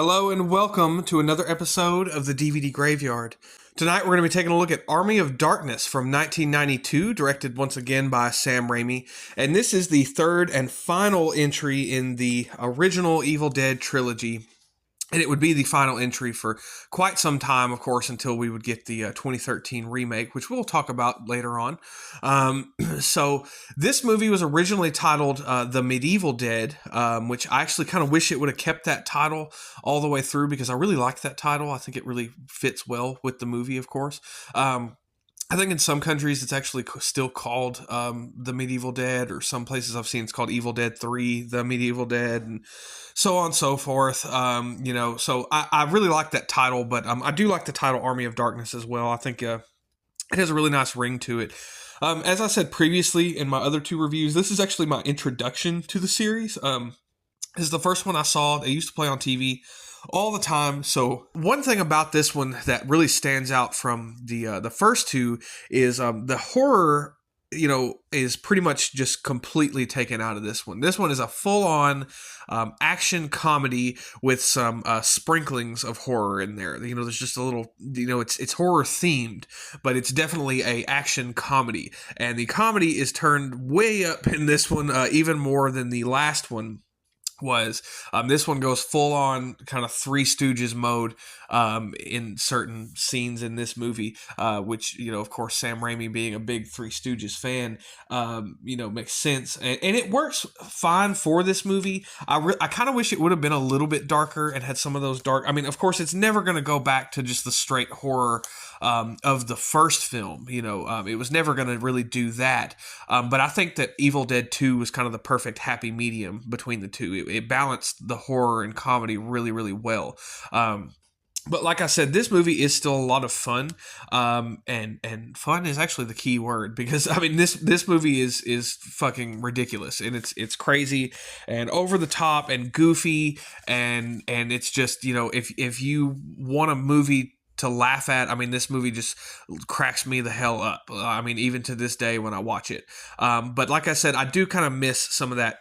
Hello and welcome to another episode of the DVD Graveyard. Tonight we're going to be taking a look at Army of Darkness from 1992, directed once again by Sam Raimi. And this is the third and final entry in the original Evil Dead trilogy. And it would be the final entry for quite some time, of course, until we would get the 2013 remake, which we'll talk about later on. So this movie was originally titled The Medieval Dead, which I actually kind of wish it would have kept that title all the way through because I really like that title. I think it really fits well with the movie, of course. I think in some countries it's actually still called The Medieval Dead, or some places I've seen it's called Evil Dead 3, The Medieval Dead, and so on and so forth. So I really like that title, but I do like the title Army of Darkness as well. I think it has a really nice ring to it. As I said previously in my other two reviews, this is actually my introduction to the series. This is the first one I saw. They used to play on TV all the time. So one thing about this one that really stands out from the first two is the horror, is pretty much just completely taken out of this one. This one is a full-on action comedy with some sprinklings of horror in there. There's just a little, it's horror themed, but it's definitely a action comedy. And the comedy is turned way up in this one, even more than the last one was. This one goes full on kind of Three Stooges mode in certain scenes in this movie, which, of course, Sam Raimi being a big Three Stooges fan, makes sense. And it works fine for this movie. I kind of wish it would have been a little bit darker and had some of those dark... of course, it's never going to go back to just the straight horror of the first film. It was never going to really do that. But I think that Evil Dead 2 was kind of the perfect happy medium between the two. It balanced the horror and comedy really, really well. But like I said, this movie is still a lot of fun, and fun is actually the key word, because this movie is fucking ridiculous, and it's crazy and over the top and goofy, and it's just, if you want a movie to laugh at, this movie just cracks me the hell up. Even to this day when I watch it. But like I said, I do kind of miss some of that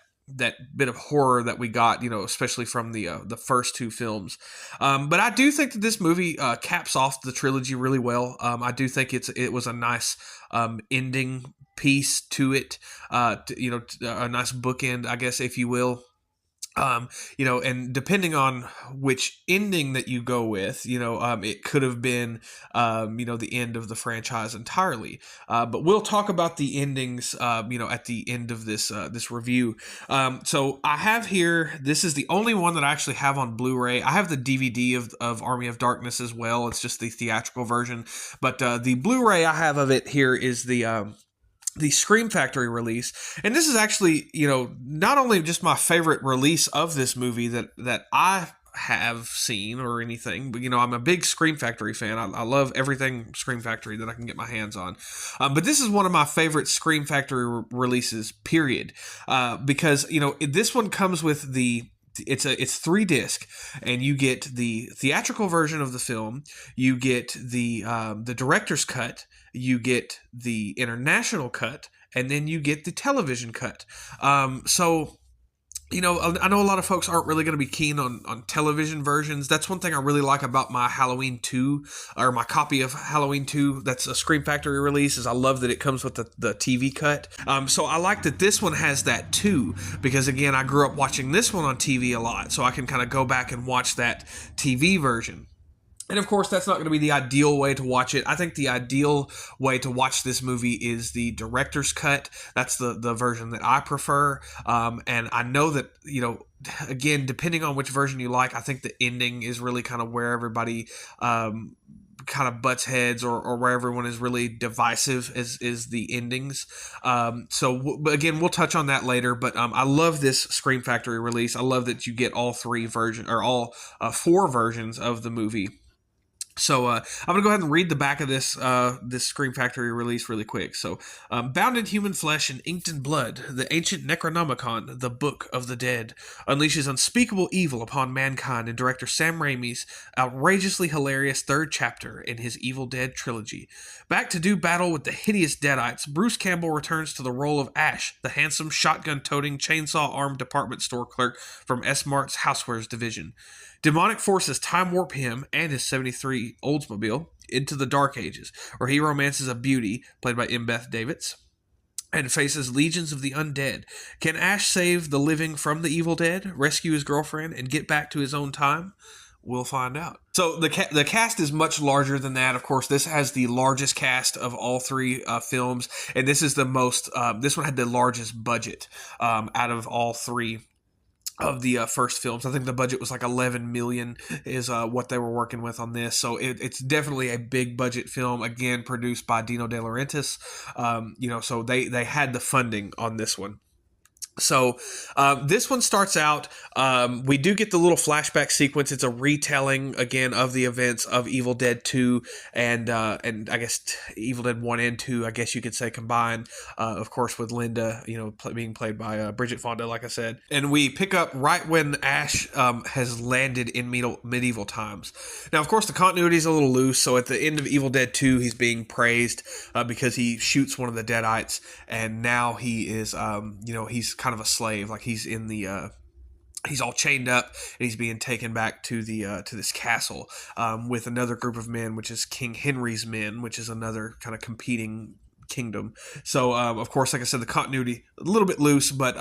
bit of horror that we got, especially from the first two films. But I do think that this movie caps off the trilogy really well. I do think it was a nice ending piece to it, a nice bookend, I guess, if you will. And depending on which ending that you go with, it could have been, the end of the franchise entirely. But we'll talk about the endings, at the end of this review. So I have here, this is the only one that I actually have on Blu-ray. I have the DVD of Army of Darkness as well. It's just the theatrical version. But the Blu-ray I have of it here is the Scream Factory release. And this is actually, not only just my favorite release of this movie that I have seen or anything, but, I'm a big Scream Factory fan. I love everything Scream Factory that I can get my hands on. But this is one of my favorite Scream Factory releases, period. Because, this one comes with it's 3 disc, and you get the theatrical version of the film, you get the director's cut, you get the international cut, and then you get the television cut. So I know a lot of folks aren't really going to be keen on television versions. That's one thing I really like about my Halloween 2, or my copy of Halloween 2 that's a Scream Factory release, is I love that it comes with the TV cut. So I like that this one has that too, because again, I grew up watching this one on TV a lot, so I can kind of go back and watch that TV version. And of course, that's not going to be the ideal way to watch it. I think the ideal way to watch this movie is the director's cut. That's the version that I prefer. And I know that, again, depending on which version you like, I think the ending is really kind of where everybody kind of butts heads, or where everyone is really divisive is the endings. But again, we'll touch on that later. But I love this Scream Factory release. I love that you get all 3 versions, or all 4 versions of the movie. So I'm going to go ahead and read the back of this Scream Factory release really quick. So, bound in human flesh and inked in blood, the ancient Necronomicon, the Book of the Dead, unleashes unspeakable evil upon mankind in director Sam Raimi's outrageously hilarious third chapter in his Evil Dead trilogy. Back to do battle with the hideous Deadites, Bruce Campbell returns to the role of Ash, the handsome shotgun-toting, chainsaw-armed department store clerk from S-Mart's Housewares division. Demonic forces time warp him and his 73 Oldsmobile into the Dark Ages, where he romances a beauty, played by M. Beth Davids, and faces legions of the undead. Can Ash save the living from the evil dead, rescue his girlfriend, and get back to his own time? We'll find out. So the cast is much larger than that. Of course, this has the largest cast of all three films, and this is the most. This one had the largest budget out of all three of the first films. I think the budget was like 11 million is what they were working with on this. So it's definitely a big budget film, again, produced by Dino De Laurentiis. So they had the funding on this one. So this one starts out, we do get the little flashback sequence. It's a retelling, again, of the events of Evil Dead 2 and I guess Evil Dead 1 and 2, I guess you could say, combined, of course, with Linda, being played by Bridget Fonda, like I said. And we pick up right when Ash has landed in medieval times. Now, of course, the continuity is a little loose, so at the end of Evil Dead 2, he's being praised because he shoots one of the Deadites, and now he is, he's kind of a slave, like he's in the he's all chained up and he's being taken back to the to this castle with another group of men, which is King Henry's men, which is another kind of competing kingdom. So of course, like I said, the continuity a little bit loose, but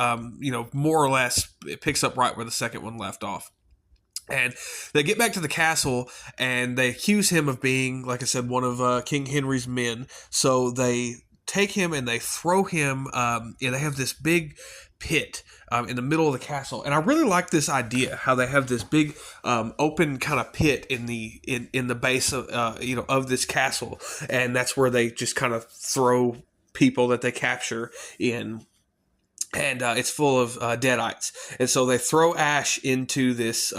more or less it picks up right where the second one left off. And they get back to the castle, and they accuse him of being, like I said, one of King Henry's men. So they take him and they throw him. They have this big pit in the middle of the castle, and I really like this idea how they have this big open kind of pit in the base of of this castle, and that's where they just kind of throw people that they capture in. And it's full of Deadites, and so they throw Ash into this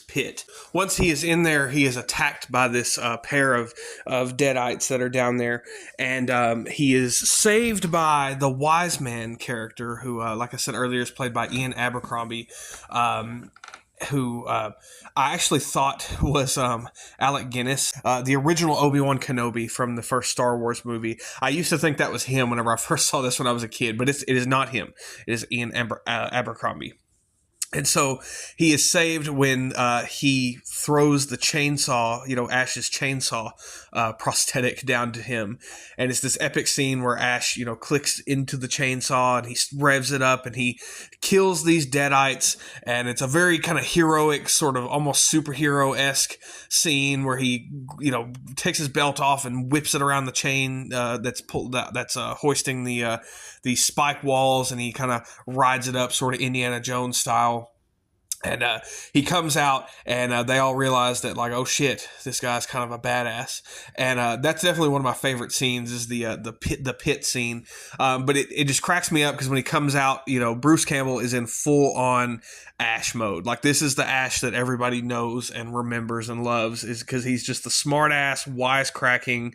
pit. Once he is in there, he is attacked by this pair of Deadites that are down there, and he is saved by the Wise Man character, who, like I said earlier, is played by Ian Abercrombie. Who I actually thought was Alec Guinness, the original Obi-Wan Kenobi from the first Star Wars movie. I used to think that was him whenever I first saw this when I was a kid, but it is not him. It is Ian Abercrombie. And so he is saved when he throws the chainsaw, Ash's chainsaw prosthetic down to him. And it's this epic scene where Ash, clicks into the chainsaw and he revs it up and he kills these Deadites. And it's a very kind of heroic, sort of almost superhero-esque scene where he, takes his belt off and whips it around the chain that's hoisting the spike walls, and he kind of rides it up sort of Indiana Jones style. And he comes out, and they all realize that, like, oh shit, this guy's kind of a badass. And that's definitely one of my favorite scenes, is the pit scene. But it just cracks me up because when he comes out, Bruce Campbell is in full on Ash mode. Like, this is the Ash that everybody knows and remembers and loves, is because he's just the smart ass, wisecracking,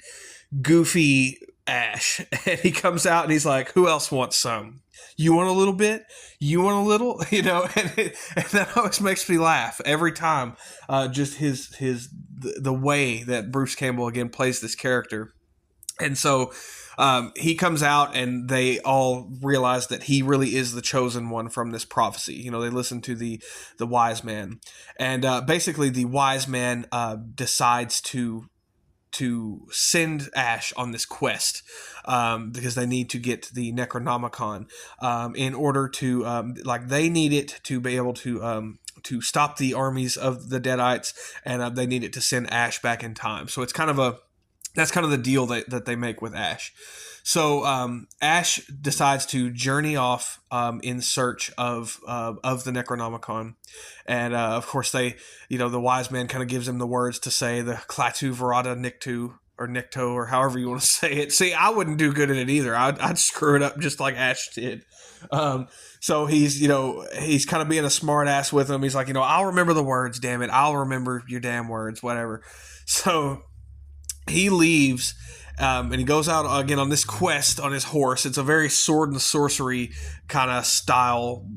goofy Ash. And he comes out and he's like, who else wants some? You want a little bit? You want a little? And that always makes me laugh every time. Just the way that Bruce Campbell again plays this character. And so he comes out, and they all realize that he really is the chosen one from this prophecy. They listen to the wise man, and basically the wise man decides to send Ash on this quest because they need to get the Necronomicon in order to they need it to be able to stop the armies of the Deadites, and they need it to send Ash back in time. So it's that's kind of the deal that they make with Ash. So Ash decides to journey off in search of the Necronomicon, and of course the wise man kind of gives him the words to say, the Klaatu Verata Nikto, or Nikto, or however you want to say it. See, I wouldn't do good at it either. I'd screw it up just like Ash did. So he's, he's kind of being a smart ass with him. He's like, I'll remember the words, damn it. I'll remember your damn words, whatever. So he leaves, and he goes out again on this quest on his horse. It's a very sword and sorcery kind of style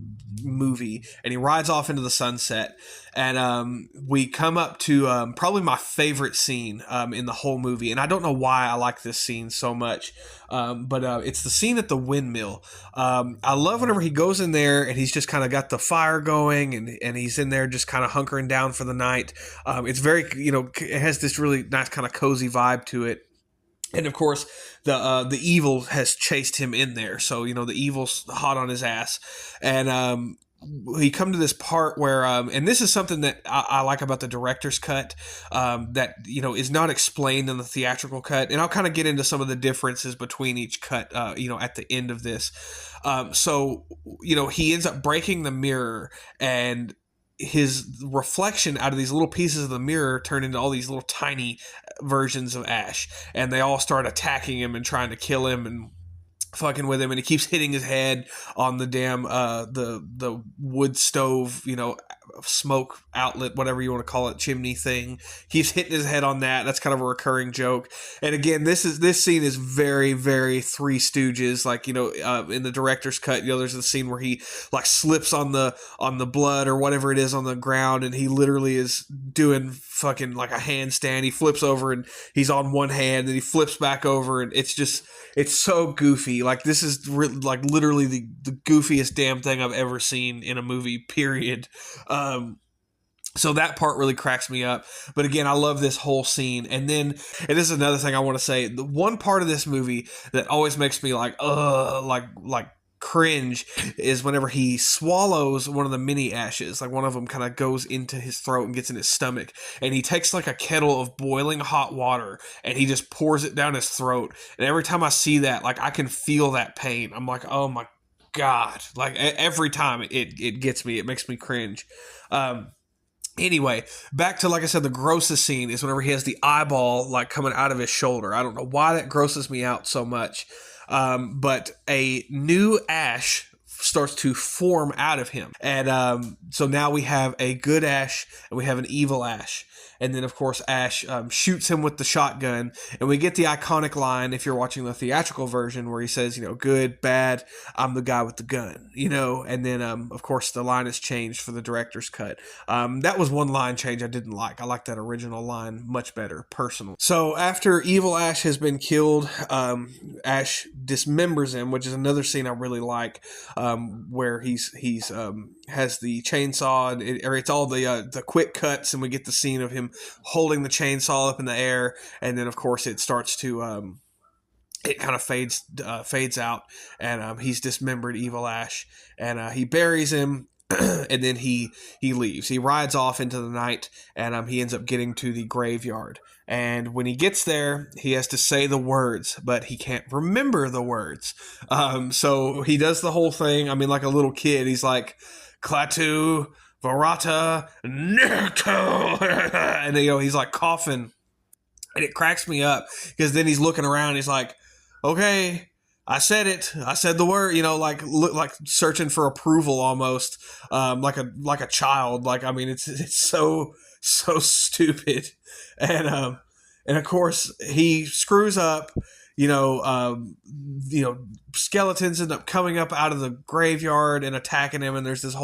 movie, and he rides off into the sunset. And we come up to probably my favorite scene in the whole movie, and I don't know why I like this scene so much, but it's the scene at the windmill. I love whenever he goes in there and he's just kind of got the fire going, and he's in there just kind of hunkering down for the night. It's very, it has this really nice kind of cozy vibe to it. And of course, the evil has chased him in there, so the evil's hot on his ass, and he come to this part where, and this is something that I like about the director's cut, that is not explained in the theatrical cut, and I'll kind of get into some of the differences between each cut, at the end of this. So he ends up breaking the mirror, and his reflection out of these little pieces of the mirror turn into all these little tiny versions of Ash, and they all start attacking him and trying to kill him and fucking with him, and he keeps hitting his head on the damn the wood stove, smoke outlet, whatever you want to call it, chimney thing. Keeps hitting his head on that. That's kind of a recurring joke. And again, this scene is very, very Three Stooges. Like, in the director's cut, there's the scene where he like slips on the blood or whatever it is on the ground, and he literally is doing fucking like a handstand. He flips over and he's on one hand, and he flips back over, and it's so goofy. Like, this is like literally the goofiest damn thing I've ever seen in a movie, period. So that part really cracks me up. But again, I love this whole scene. And this is another thing I want to say. The one part of this movie that always makes me like cringe is whenever he swallows one of the mini Ashes. Like, one of them kind of goes into his throat and gets in his stomach, and he takes like a kettle of boiling hot water and he just pours it down his throat. And every time I see that, like, I can feel that pain. I'm like, oh my God. Like, every time it gets me, it makes me cringe. Anyway, back to, like I said, the grossest scene is whenever he has the eyeball like coming out of his shoulder. I don't know why that grosses me out so much. But a new Ash starts to form out of him. And so now we have a good Ash and we have an evil Ash. And then, of course, Ash shoots him with the shotgun. And we get the iconic line, if you're watching the theatrical version, where he says, good, bad, I'm the guy with the gun. And then, of course, the line is changed for the director's cut. That was one line change I didn't like. I like that original line much better, personally. So after evil Ash has been killed, Ash dismembers him, which is another scene I really like, where he's has the chainsaw, and it's all the quick cuts, and we get the scene of him holding the chainsaw up in the air, and then of course it starts to it kind of fades out, and he's dismembered evil Ash, and he buries him. And then he leaves. He rides off into the night, and he ends up getting to the graveyard. And when he gets there, he has to say the words, but he can't remember the words. So he does the whole thing. I mean, like a little kid. He's like, Klaatu, Barada, Nikto. And he's like coughing, and it cracks me up because then he's looking around. He's like, okay, I said it. I said the word. Like searching for approval almost, like a child. Like, I mean, it's so stupid, and of course he screws up. Skeletons end up coming up out of the graveyard and attacking him, and there's this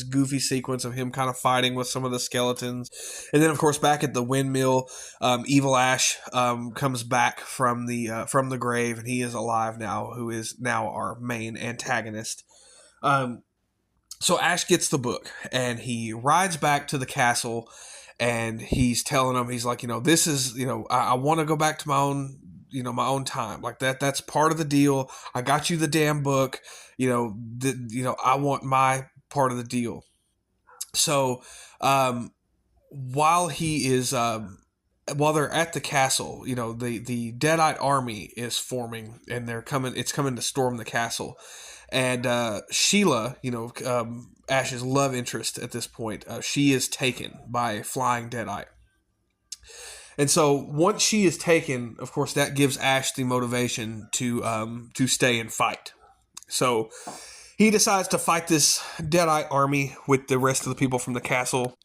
goofy sequence of him kind of fighting with some of the skeletons. And then, of course, back at the windmill, evil Ash comes back from the grave, and he is alive now, who is now our main antagonist. So Ash gets the book, and he rides back to the castle, and he's telling him, he's like, this is, I want to go back to my own time. Like that's part of the deal. I got you the damn book. I want my part of the deal. So, while they're at the castle, the Deadite army is forming, and it's coming to storm the castle. And Sheila, Ash's love interest at this point, she is taken by a flying Deadite. And so once she is taken, of course, that gives Ash the motivation to stay and fight. So he decides to fight this Deadite army with the rest of the people from the castle,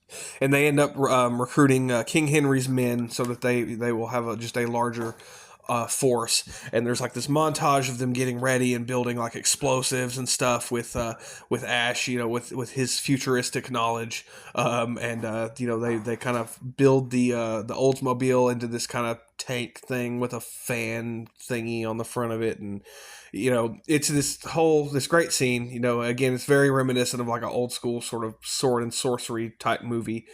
and they end up recruiting King Henry's men so that they will have just a larger force. And there's like this montage of them getting ready and building like explosives and stuff with Ash, with his futuristic knowledge, and they kind of build the Oldsmobile into this kind of tank thing with a fan thingy on the front of it. And it's this great scene. Again, it's very reminiscent of like an old school sort of sword and sorcery type movie.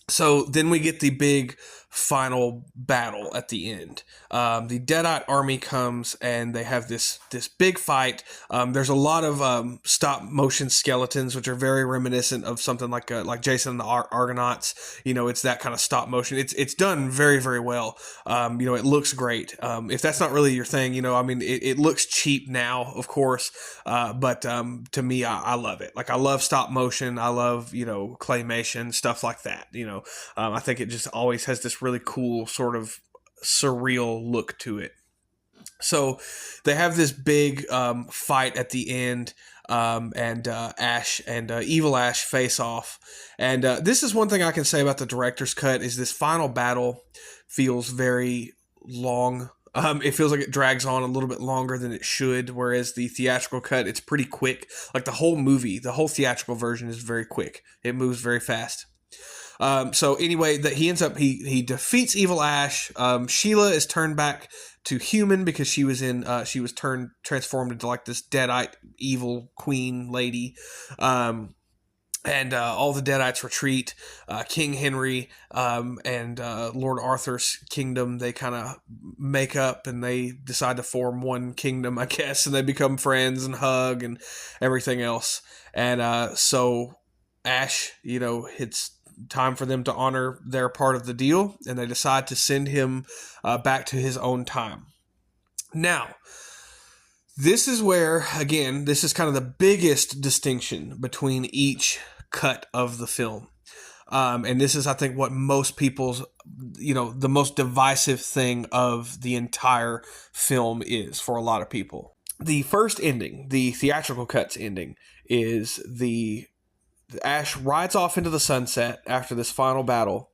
So then we get the big final battle at the end. The Deadite army comes and they have this big fight. There's a lot of stop motion skeletons, which are very reminiscent of something like Jason and the Argonauts. It's that kind of stop motion. It's done very, very well. It looks great. If that's not really your thing, it looks cheap now, of course. But to me, I love it. Like, I love stop motion. I love, claymation, stuff like that. I think it just always has this really cool sort of surreal look to it. So they have this big fight at the end, and Ash and Evil Ash face off. And this is one thing I can say about the director's cut is this final battle feels very long. It feels like it drags on a little bit longer than it should, whereas the theatrical cut, it's pretty quick. Like the whole theatrical version is very quick. It moves very fast. So anyway, that he ends up he defeats Evil Ash. Sheila is turned back to human because she was transformed into like this Deadite evil queen lady. And all the Deadites retreat. King Henry and Lord Arthur's kingdom, they kind of make up and they decide to form one kingdom, I guess, and they become friends and hug and everything else. And so Ash, it's time for them to honor their part of the deal, and they decide to send him back to his own time. Now, this is where, again, this is kind of the biggest distinction between each cut of the film. And this is, I think, what most people's, the most divisive thing of the entire film is for a lot of people. The first ending, the theatrical cut's ending, is Ash rides off into the sunset after this final battle,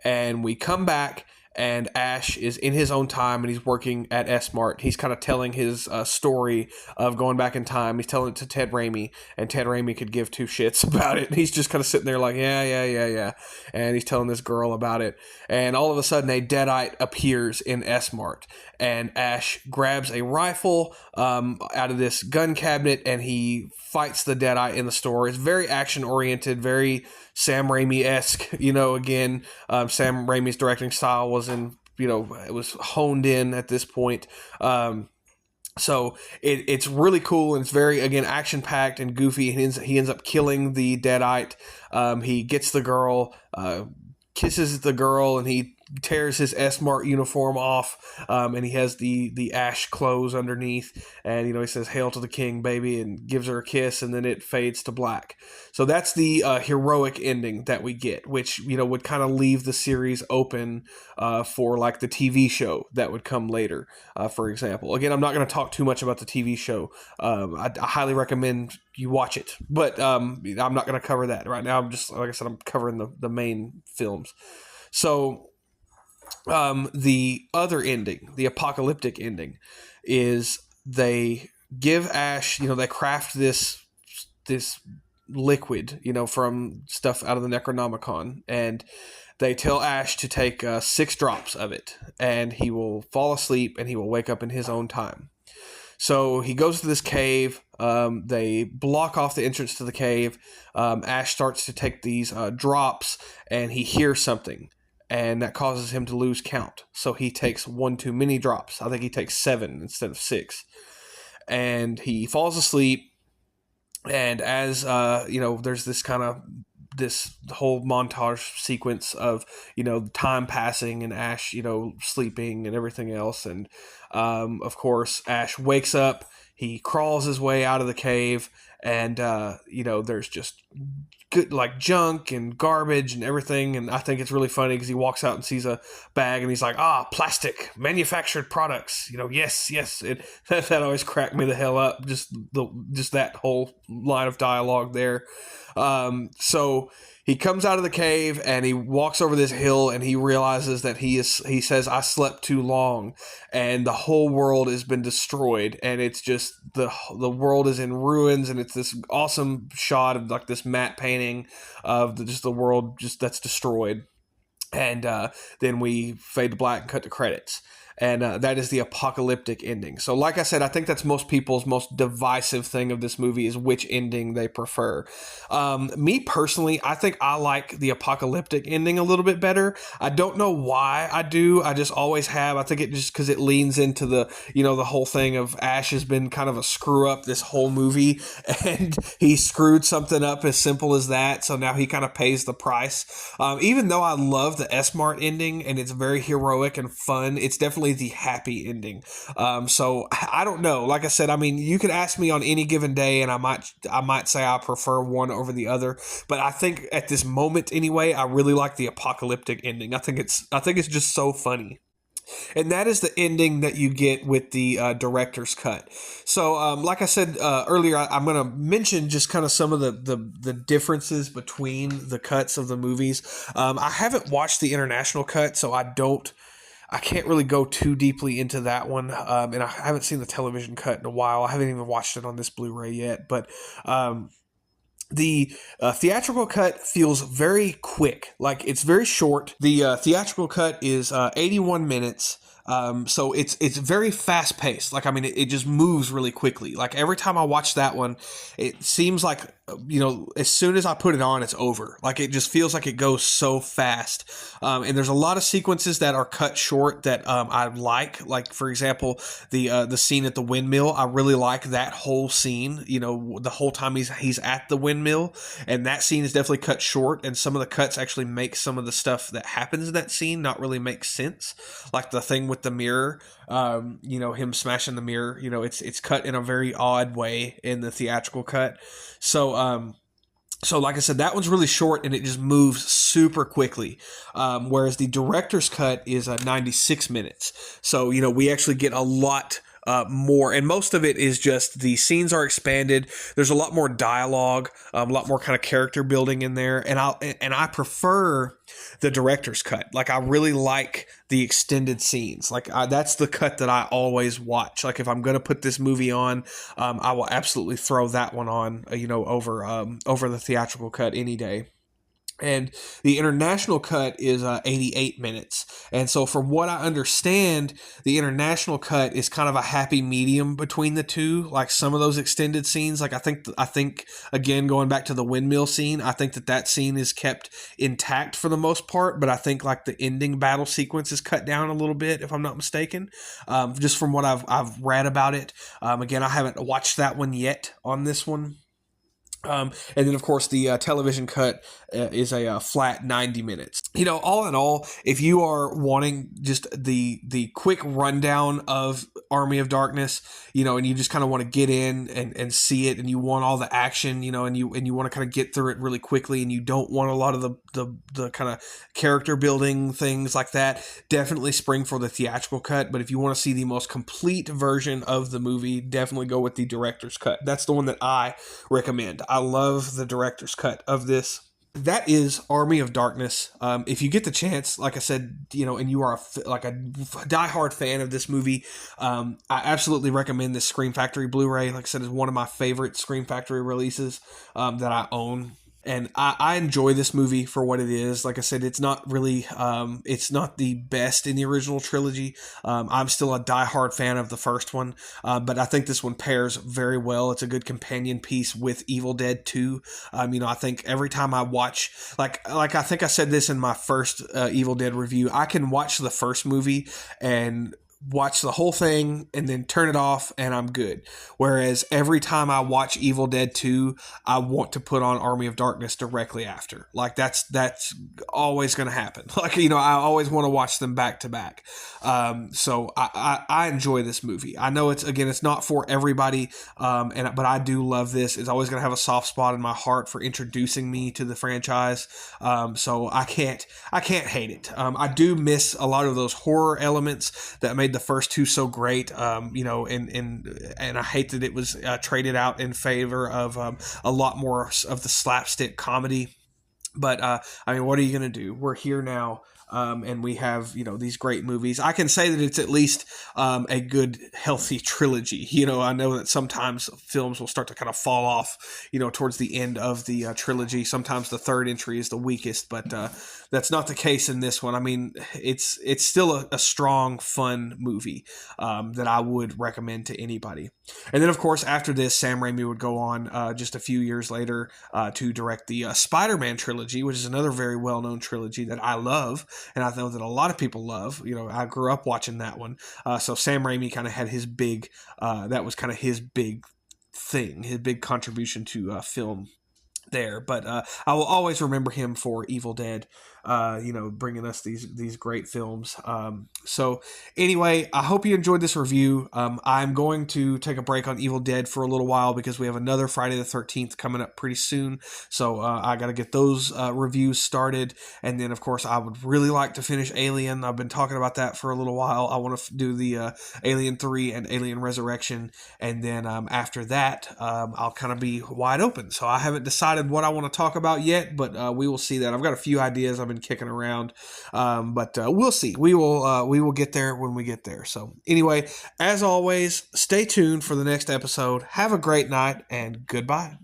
and we come back, and Ash is in his own time, and he's working at S-Mart. He's kind of telling his story of going back in time. He's telling it to Ted Raimi, and Ted Raimi could give two shits about it. And he's just kind of sitting there like, yeah. And he's telling this girl about it. And all of a sudden, a Deadite appears in S-Mart, and Ash grabs a rifle out of this gun cabinet, and he fights the Deadite in the store. It's very action-oriented, very Sam Raimi-esque. Again, Sam Raimi's directing style was it was honed in at this point. So it's really cool, and it's very, again, action-packed and goofy. He ends up killing the Deadite. He gets the girl, kisses the girl, and he tears his S-Mart uniform off, and he has the Ash clothes underneath, and he says "Hail to the King, baby," and gives her a kiss, and then it fades to black. So that's the heroic ending that we get, which would kind of leave the series open for like the TV show that would come later, for example. Again, I'm not going to talk too much about the TV show. I highly recommend you watch it, but I'm not going to cover that right now. I'm just, like I said, I'm covering the main films. So the other ending, the apocalyptic ending, is they give Ash, they craft this liquid, from stuff out of the Necronomicon, and they tell Ash to take 6 drops of it, and he will fall asleep, and he will wake up in his own time. So he goes to this cave. They block off the entrance to the cave. Ash starts to take these drops, and he hears something, and that causes him to lose count. So he takes 1 too many drops. I think he takes 7 instead of 6. And he falls asleep. And as, there's this kind of, this whole montage sequence of, time passing and Ash, sleeping and everything else. And, of course, Ash wakes up. he crawls his way out of the cave, and there's just good like junk and garbage and everything. And I think it's really funny because he walks out and sees a bag and he's like, plastic manufactured products, yes. That always cracked me the hell up, just that whole line of dialogue there. So he comes out of the cave and he walks over this hill and he realizes that he says, I slept too long, and the whole world has been destroyed, and it's just the world is in ruins, and it's this awesome shot of like this matte painting of the world just that's destroyed. And then we fade to black and cut to credits. And that is the apocalyptic ending. So like I said, I think that's most people's most divisive thing of this movie is which ending they prefer. Me personally, I think I like the apocalyptic ending a little bit better. I don't know why I do. I just always have. I think it just because it leans into the whole thing of Ash has been kind of a screw up this whole movie, and he screwed something up as simple as that. So now he kind of pays the price. Even though I love the S-Mart ending and it's very heroic and fun, it's definitely the happy ending. So I don't know. Like I said, I mean, you could ask me on any given day and I might say I prefer one over the other, but I think at this moment anyway, I really like the apocalyptic ending. I think it's just so funny. And that is the ending that you get with the director's cut. So, like I said earlier, I'm going to mention just kind of some of the differences between the cuts of the movies. I haven't watched the international cut, so I can't really go too deeply into that one. And I haven't seen the television cut in a while. I haven't even watched it on this Blu-ray yet. But the theatrical cut feels very quick. Like, it's very short. The theatrical cut is 81 minutes. So it's very fast paced. Like, I mean, it just moves really quickly. Like, every time I watch that one, it seems like, as soon as I put it on, it's over. Like, it just feels like it goes so fast. And there's a lot of sequences that are cut short that I like, for example, the scene at the windmill. I really like that whole scene, the whole time he's at the windmill, and that scene is definitely cut short, and some of the cuts actually make some of the stuff that happens in that scene not really make sense. Like the thing with the mirror, him smashing the mirror, it's cut in a very odd way in the theatrical cut. So like I said, that one's really short and it just moves super quickly. Whereas the director's cut is 96 minutes. So, we actually get a lot more, and most of it is just the scenes are expanded. There's a lot more dialogue, a lot more kind of character building in there, and I prefer the director's cut. Like, I really like the extended scenes. Like, that's the cut that I always watch. Like, if I'm going to put this movie on, I will absolutely throw that one on, over the theatrical cut any day. And the international cut is 88 minutes. And so from what I understand, the international cut is kind of a happy medium between the two. Like, some of those extended scenes, like I think again, going back to the windmill scene, I think that scene is kept intact for the most part, but I think like the ending battle sequence is cut down a little bit, if I'm not mistaken, just from what I've read about it. Again, I haven't watched that one yet on this one. And then, of course, the television cut is a flat 90 minutes. All in all, if you are wanting just the quick rundown of Army of Darkness, and you just kind of want to get in and see it, and you want all the action, and you want to kind of get through it really quickly, and you don't want a lot of the kind of character building things like that, definitely spring for the theatrical cut. But if you want to see the most complete version of the movie, definitely go with the director's cut. That's the one that I recommend. I love the director's cut of this. That is Army of Darkness. If you get the chance, like I said, and you are a diehard fan of this movie, I absolutely recommend this Scream Factory Blu-ray. Like I said, it's one of my favorite Scream Factory releases that I own. And I enjoy this movie for what it is. Like I said, it's not really, it's not the best in the original trilogy. I'm still a diehard fan of the first one, but I think this one pairs very well. It's a good companion piece with Evil Dead 2. I think every time I watch, like I think I said this in my first Evil Dead review, I can watch the first movie and watch the whole thing and then turn it off and I'm good. Whereas every time I watch Evil Dead 2, I want to put on Army of Darkness directly after. Like that's always going to happen. Like, I always want to watch them back to back. So I enjoy this movie. I know it's not for everybody. But I do love this. It's always going to have a soft spot in my heart for introducing me to the franchise. So I can't hate it. I do miss a lot of those horror elements that made the first two so great. And I hate that it was traded out in favor of a lot more of the slapstick comedy. But what are you going to do? We're here now. And we have, these great movies. I can say that it's at least a good, healthy trilogy. I know that sometimes films will start to kind of fall off, towards the end of the trilogy. Sometimes the third entry is the weakest, but that's not the case in this one. I mean, it's still a strong, fun movie that I would recommend to anybody. And then, of course, after this, Sam Raimi would go on just a few years later to direct the Spider-Man trilogy, which is another very well-known trilogy that I love. And I know that a lot of people love. I grew up watching that one. So Sam Raimi kind of had his big, that was kind of his big thing, his big contribution to film there. But I will always remember him for Evil Dead, bringing us these great films. So anyway, I hope you enjoyed this review. I'm going to take a break on Evil Dead for a little while because we have another Friday the 13th coming up pretty soon. So I got to get those reviews started. And then, of course, I would really like to finish Alien. I've been talking about that for a little while. I want to do the Alien 3 and Alien Resurrection. And then after that, I'll kind of be wide open. So I haven't decided what I want to talk about yet, but we will see that. I've got a few ideas I've been kicking around, but we'll see. We will get there when we get there. So anyway, as always, stay tuned for the next episode. Have a great night and goodbye.